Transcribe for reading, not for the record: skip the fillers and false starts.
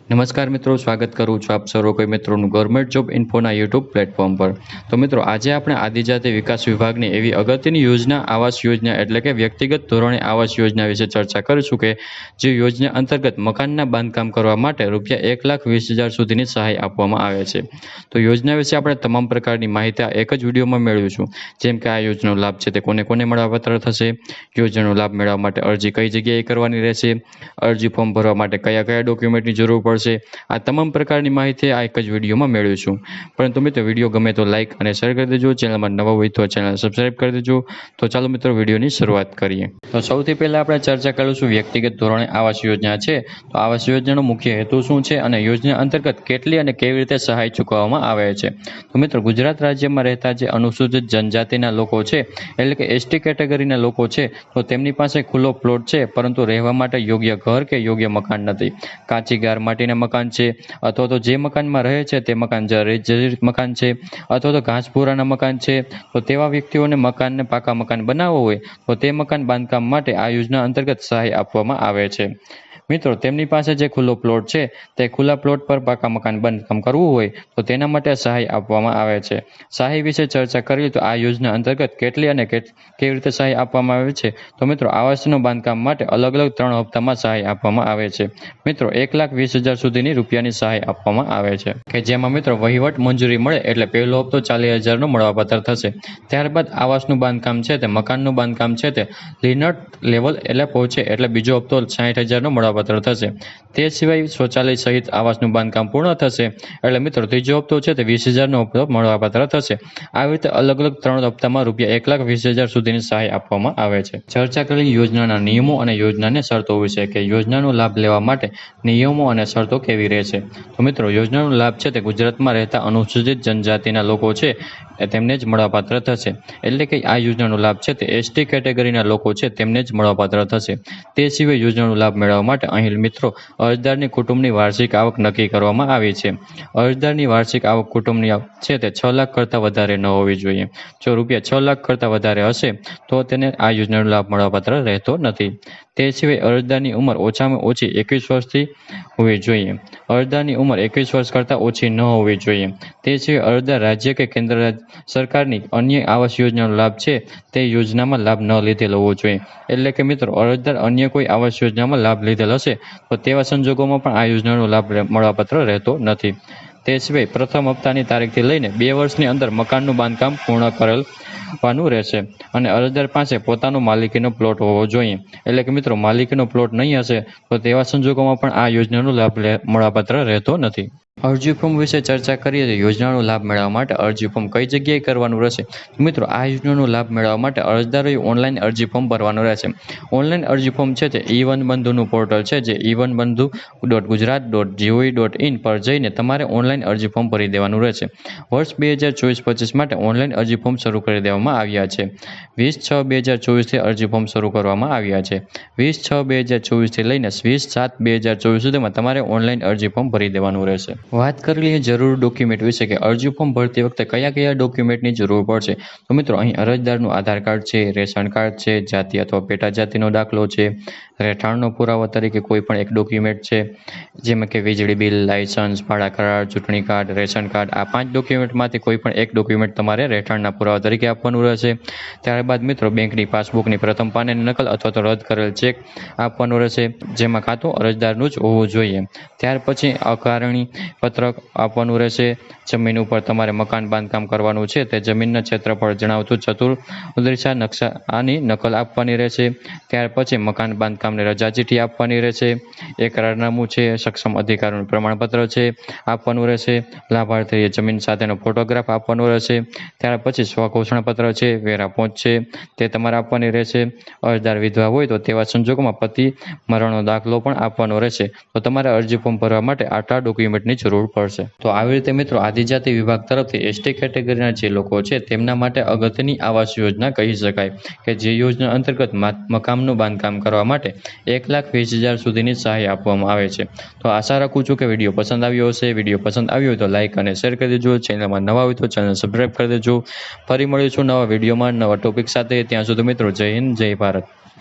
નમસ્કાર મિત્રો, સ્વાગત કરું છું આપ સર્વ કોઈ મિત્રોનું ગવર્મેન્ટ જોબ ઇન્ફોના યુટ્યુબ પ્લેટફોર્મ પર। તો મિત્રો, આજે આપણે આદિજાતિ વિકાસ વિભાગની એવી અગત્યની યોજના આવાસ યોજના એટલે કે વ્યક્તિગત ધોરણે આવાસ યોજના વિશે ચર્ચા કરીશું કે જે યોજના અંતર્ગત મકાનના બાંધકામ કરવા માટે રૂપિયા 1,20,000 સુધીની સહાય આપવામાં આવે છે। તો યોજના વિશે આપણે તમામ પ્રકારની માહિતી આ એક જ વિડીયોમાં મેળવીશું, જેમ કે આ યોજનાનો લાભ છે તે કોને કોને મળવાપાત્ર થશે, યોજનાનો લાભ મેળવવા માટે અરજી કઈ જગ્યાએ કરવાની રહેશે, અરજી ફોર્મ ભરવા માટે કયા કયા ડોક્યુમેન્ટની જરૂર પડશે, આ તમામ પ્રકારની માહિતી આ એક જ વિડીયોમાં મેળવીશું। પરંતુ મિત્રો, વિડીયો ગમે તો લાઇક અને શેર કરી દેજો, ચેનલમાં નવા હોય તો ચેનલ સબસ્ક્રાઇબ કરી દેજો। તો ચાલો મિત્રો, વિડીયોની શરૂઆત કરીએ। તો સૌથી પહેલા આપણે ચર્ચા કરીશું વ્યક્તિગત ધોરણે આવાસ યોજના છે તો આવાસ યોજનાનો મુખ્ય હેતુ શું છે અને યોજના અંતર્ગત કેટલી અને કેવી રીતે સહાય ચૂકવવામાં આવે છે। તો મિત્રો, ગુજરાત રાજ્યમાં રહેતા જે અનુસૂચિત જનજાતિના લોકો છે એટલે કે એસટી કેટેગરીના લોકો છે તો તેમની પાસે ખુલ્લો પ્લોટ છે, પરંતુ રહેવા માટે યોગ્ય ઘર કે યોગ્ય મકાન નથી। કાચી ગાર માટીના મકાન છે, અથવા તો જે મકાનમાં રહે છે તે મકાન જર્જરિત મકાન છે, અથવા તો ઘાસપુરાના મકાન છે, તો તેવા વ્યક્તિઓને મકાનને પાકા મકાન બનાવવું હોય તો તે મકાન બાંધકામ માટે આ યોજના અંતર્ગત સહાય આપવામાં આવે છે। મિત્રો, તેમની પાસે જે ખુલ્લો પ્લોટ છે તે ખુલ્લા પ્લોટ પર પાકા મકાન બાંધકામ કરવું હોય તો તેના માટે સહાય આપવામાં આવે છે। સહાય વિશે ચર્ચા કરીએ તો આ યોજના અંતર્ગત કેટલી અને કેવી રીતે સહાય આપવામાં આવે છે તો મિત્રો, આવાસનું બાંધકામ માટે અલગ અલગ 3 હપ્તામાં સહાય આપવામાં આવે છે। મિત્રો, 1,20,000 સુધીની રૂપિયાની સહાય આપવામાં આવે છે કે જેમાં મિત્રો વહીવટ મંજૂરી મળે એટલે પહેલો હપ્તો 40,000નો મળવાપાત્ર થશે। ત્યારબાદ આવાસનું બાંધકામ છે તે મકાનનું બાંધકામ છે તે લિનટ લેવલ એટલે પહોંચે એટલે બીજો હપ્તો 60,000નો મળવાપાત્ર થશે। તે સિવાય શૌચાલય સહિત આવાસનું બાંધકામ પૂર્ણ થશે એટલે મિત્રો ત્રીજો હપ્તો છે તે 20,000નો હપ્તો મળવાપાત્ર થશે। આવી રીતે અલગ અલગ 3 હપ્તામાં રૂપિયા 1,20,000 સુધીની સહાય આપવામાં આવે છે। ચર્ચા કરેલી યોજનાના નિયમો અને યોજનાની શરતો વિશે કે યોજનાનો લાભ લેવા માટે નિયમો અને શરતો કેવી રહેશે। તો મિત્રો, યોજનાનો લાભ છે તે ગુજરાતમાં રહેતા અનુસૂચિત જનજાતિના લોકો છે તેમને જ મળવાપાત્ર થશે। એટલે કે આ યોજનાનો લાભ છે તે એસટી કેટેગરીના લોકો છે તેમને જ મળવાપાત્ર થશે। તે સિવાય યોજનાનો લાભ મેળવવા માટે અહીં મિત્રો અરજદારની કુટુંબની વાર્ષિક આવક નક્કી કરવામાં આવી છે। અરજદારની વાર્ષિક આવક કુટુંબની છે તે 6 લાખ કરતાં વધારે ન હોવી જોઈએ। જો રૂપિયા 6 લાખ કરતાં વધારે હશે તો તેને આ યોજનાનો લાભ મળવાપાત્ર રહેતો નથી। તે સિવાય અરજદારની ઉંમર ઓછામાં ઓછી 21 વર્ષથી હોવી જોઈએ। અરજદારની ઉંમર 21 વર્ષ કરતાં ઓછી ન હોવી જોઈએ। તે સિવાય અરજદાર રાજ્ય કે કેન્દ્ર સરકારની અન્ય આવાસ યોજનાનો લાભ છે તે યોજનામાં લાભ ન લીધેલ હોવો જોઈએ। એટલે કે મિત્રો, અરજદાર અન્ય કોઈ આવાસ યોજનામાં લાભ લીધેલ હશે તો તેવા સંજોગોમાં પણ આ યોજનાનો લાભ મળવાપાત્ર રહેતો નથી। તે સિવાય પ્રથમ હપ્તાની તારીખથી લઈને 2 વર્ષની અંદર મકાનનું બાંધકામ પૂર્ણ કરવાનું રહેશે અને અરજદાર પાસે પોતાનો માલિકીનો પ્લોટ હોવો જોઈએ। એટલે કે મિત્રો, માલિકીનો પ્લોટ નહીં હશે તો તેવા સંજોગોમાં પણ આ યોજનાનો લાભ મળવાપાત્ર રહેતો નથી। અરજી ફોર્મ વિશે ચર્ચા કરીએ તો યોજનાનો લાભ મેળવવા માટે અરજી ફોર્મ કઈ જગ્યાએ કરવાનું રહેશે। મિત્રો, આ યોજનાનો લાભ મેળવવા માટે અરજદારોએ ઓનલાઈન અરજી ફોર્મ ભરવાનું રહેશે। ઓનલાઈન અરજી ફોર્મ છે તે E1 બંધુનું પોર્ટલ છે જે e1bandhu.gujarat.gov.in પર જઈને તમારે ઓનલાઈન અરજી ફોર્મ ભરી દેવાનું રહેશે। વર્ષ 2024-25 માટે ઓનલાઈન અરજી ફોર્મ શરૂ કરી દેવામાં આવ્યા છે। 20/6/2024થી અરજી ફોર્મ શરૂ કરવામાં આવ્યા છે। 20/6/2024થી લઈને 20/7/2024 સુધીમાં તમારે ઓનલાઈન અરજી ફોર્મ ભરી દેવાનું રહેશે। વાત કરેલી જરૂર ડોક્યુમેન્ટ વિશે કે અરજી ફોર્મ ભરતી વખતે કયા કયા ડોક્યુમેન્ટની જરૂર પડશે તો મિત્રો, અહીં અરજદારનું આધાર કાર્ડ છે, રેશન કાર્ડ છે, જાતિ અથવા પેટા જાતિનો દાખલો છે, રહેઠાણનો પુરાવા તરીકે કોઈ પણ એક ડોક્યુમેન્ટ છે, જેમાં કે વીજળી બિલ, લાયસન્સ, ભાડા કરાર, ચૂંટણી કાર્ડ, રેશન કાર્ડ, આ 5 ડોક્યુમેન્ટમાંથી કોઈ પણ એક ડોક્યુમેન્ટ તમારે રહેઠાણના પુરાવા તરીકે આપવાનું રહેશે। ત્યારબાદ મિત્રો, બેંકની પાસબુકની પ્રથમ પાનાની નકલ અથવા તો રદ કરેલ ચેક આપવાનો રહેશે, જેમાં ખાતું અરજદારનું જ હોવું જોઈએ। ત્યાર પછી અકારણી પત્રક આપવાનું રહેશે। જમીન ઉપર તમારે મકાન બાંધકામ કરવાનું છે તે જમીનના ક્ષેત્રફળ જણાવતું ચતુર્દિશા નકશાની નકલ આપવાની રહેશે। ત્યાર પછી મકાન બાંધકામની રજા ચીઠી આપવાની રહેશે। એકરારનામું છે, સક્ષમ અધિકારીનું પ્રમાણપત્ર છે આપવાનું રહેશે। લાભાર્થીએ જમીન સાથેનો ફોટોગ્રાફ આપવાનો રહેશે। ત્યાર પછી સ્વઘોષણાપત્ર છે, વેરા પહોંચ છે તે તમારે આપવાની રહેશે। અરજદાર વિધવા હોય તો તેવા સંજોગોમાં પતિ મરણનો દાખલો પણ આપવાનો રહેશે। તો તમારે અરજી ફોર્મ ભરવા માટે આટલા ડોક્યુમેન્ટની જરૂર પડશે। તો આવી રીતે મિત્રો, આદિજાતિ વિભાગ તરફથી એસટી કેટેગરીના જે લોકો છે તેમના માટે અગત્યની આવાસ યોજના કહી શકાય કે જે યોજના અંતર્ગત મકાનનું બાંધકામ કરવા માટે 1,20,000 સુધીની સહાય આપવામાં આવે છે। તો આશા રાખું છું કે વિડીયો પસંદ આવ્યો હશે। વિડીયો પસંદ આવ્યો હોય તો લાઇક અને શેર કરી દેજો, ચેનલમાં નવા હોય તો ચેનલ સબસ્ક્રાઈબ કરી દેજો। ફરી મળીશું નવા વિડીયોમાં નવા ટોપિક સાથે। ત્યાં સુધી મિત્રો, જય હિન્દ, જય ભારત।